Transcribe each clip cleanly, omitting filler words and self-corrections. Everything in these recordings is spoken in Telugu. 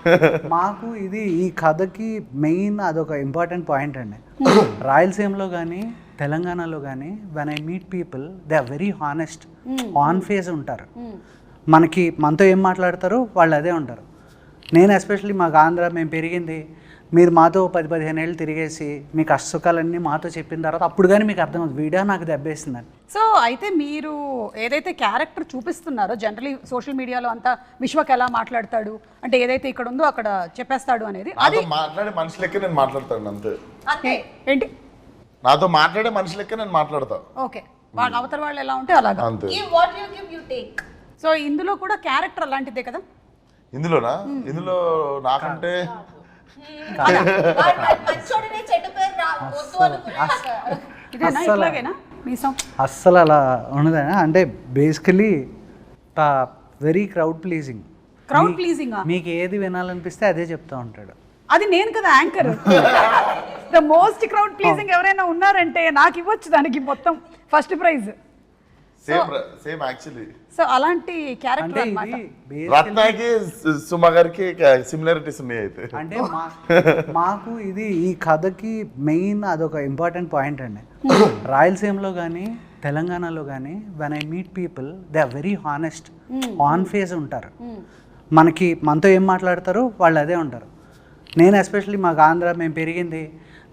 మాకు ఇది ఈ కథకి మెయిన్ అదొక ఇంపార్టెంట్ పాయింట్ అండి. రాయలసీమలో కానీ తెలంగాణలో కానీ when I meet people they are very honest, on face ఉంటారు. మనతో ఏం మాట్లాడతారు వాళ్ళు అదే ఉంటారు. నేను ఎస్పెషల్లీ మాకు ఆంధ్ర మేము పెరిగింది, మీరు మాతో 10-15 ఏళ్ళు తిరిగేసి మీ కష్టసుఖాలన్నీ మాతో చెప్పిన తర్వాత అప్పుడు కానీ మీకు అర్థమవుతుంది వీడియో నాకు దెబ్బేసిందని. సో అయితే మీరు ఏదైతే క్యారెక్టర్ చూపిస్తున్నారో జనరలీ సోషల్ మీడియాలో అంతా విశ్వక్ ఎలా మాట్లాడతాడు అంటే ఏదైతే ఇక్కడ ఉందో అక్కడ చెప్పేస్తాడు అనేది అది మాట్లాడే మనిషి లెక్క నేను మాట్లాడతాను అంతే. ఏంటి నాతో మాట్లాడే మనిషి లెక్క నేను మాట్లాడతా. ఓకే, వాళ్ళ అవతల వాళ్ళు ఎలా ఉంటే అలాగా అంతే. సో ఇందులో కూడా క్యారెక్టర్ అలాంటిదే కదా. ఇందులోనా? ఇందులో నాకంటే అస్సలు అలా ఉండదు. అంటే బేసికలీ వెరీ క్రౌడ్ ప్లీజింగ్. మీకు ఏది వినాలనిపిస్తే అదే చెప్తా ఉంటాడు. అది నేను కదా anchor. The most crowd pleasing ఎవరైనా ఉన్నారంటే నాకు ఇవ్వచ్చు దానికి మొత్తం first prize. Same actually. So అలాంటి క్యారెక్టర్ అన్నమాట. రత్నాకి సుమ గారికి సిమిలారిటీస్ ఉన్నాయి అయితే. అంటే మాకు ఇది ఈ కథకి మెయిన్ అదొక ఇంపార్టెంట్ పాయింట్ అండి. రాయలసీమలో కానీ తెలంగాణలో కానీ when I meet people they are very honest, on face ఉంటారు. మనతో ఏం మాట్లాడతారు వాళ్ళు అదే ఉంటారు. నేను ఎస్పెషల్లీ మాకు ఆంధ్ర మేము పెరిగింది,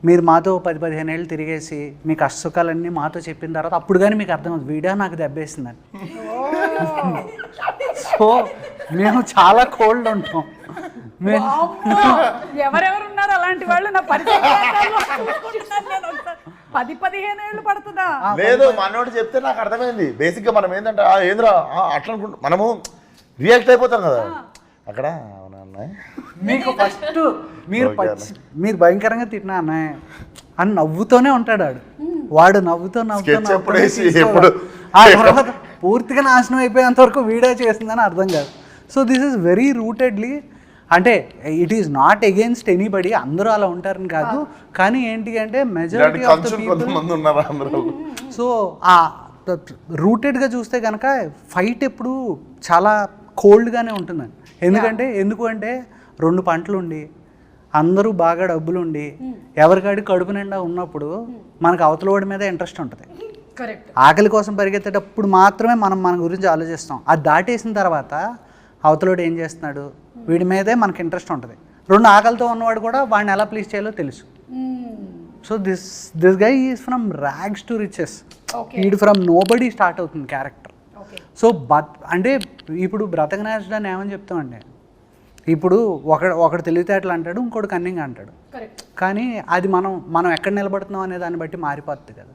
మీరు మాతో 10-15 ఏళ్ళు తిరిగేసి మీ కష్టసుఖాలన్నీ మాతో చెప్పిన తర్వాత అప్పుడు కానీ మీకు అర్థమవుతుంది వీడియో నాకు దెబ్బేసిందని. సో మేము చాలా కోల్డ్ ఉంటాం. ఎవరెవరు ఉన్నారు అలాంటి వాళ్ళు నా 10-15 ఏళ్ళు పడుతుందా? లేదు, మనోడు చెప్తే నాకు అర్థమైంది. బేసిక్గా మనం ఏంటంటే ఏంద్రా అట్లా అనుకుంటాం, మనము రియాక్ట్ అయిపోతాం కదా అక్కడ. మీకు ఫస్ట్ మీరు భయంకరంగా తిట్టినా అన్నయ్య అని నవ్వుతూనే ఉంటాడు వాడు నవ్వుతూ ఆ తర్వాత పూర్తిగా నాశనం అయిపోయేంత వరకు వీడియో చేసిందని అర్థం కాదు. సో దిస్ ఈస్ వెరీ రూటెడ్లీ, అంటే it is not against anybody, అందరూ అలా ఉంటారని కాదు, కానీ ఏంటి అంటే majority of the people. So ఆ రూటెడ్గా చూస్తే కనుక ఫైట్ ఎప్పుడు చాలా కోల్డ్గానే ఉంటుందండి. ఎందుకంటే 2 పంటలు ఉండి అందరూ బాగా డబ్బులు ఉండి ఎవరికాడి కడుపు నిండా ఉన్నప్పుడు మనకు అవతలవాడి మీద ఇంట్రెస్ట్ ఉంటుంది. ఆకలి కోసం పరిగెత్తేటప్పుడు మాత్రమే మనం మన గురించి ఆలోచిస్తాం. అది దాటేసిన తర్వాత అవతలవాడు ఏం చేస్తున్నాడు వీడి మీదే మనకి ఇంట్రెస్ట్ ఉంటుంది. 2 ఆకలితో ఉన్నవాడు కూడా వాడిని ఎలా ప్లీజ్ చేయాలో తెలుసు. So this guy is from rags to riches. ఈడ్ ఫ్రమ్ నోబడీ స్టార్ట్ అవుతుంది క్యారెక్టర్. సో అంటే ఇప్పుడు బ్రతకనేసడాన్ని ఏమని చెప్తామండి, ఇప్పుడు ఒకడు తెలివితేటలు అంటాడు, ఇంకోటి కన్నింగ్ అంటాడు, కానీ అది మనం ఎక్కడ నిలబడుతున్నాం అనే దాన్ని బట్టి మారిపోతుంది కదా.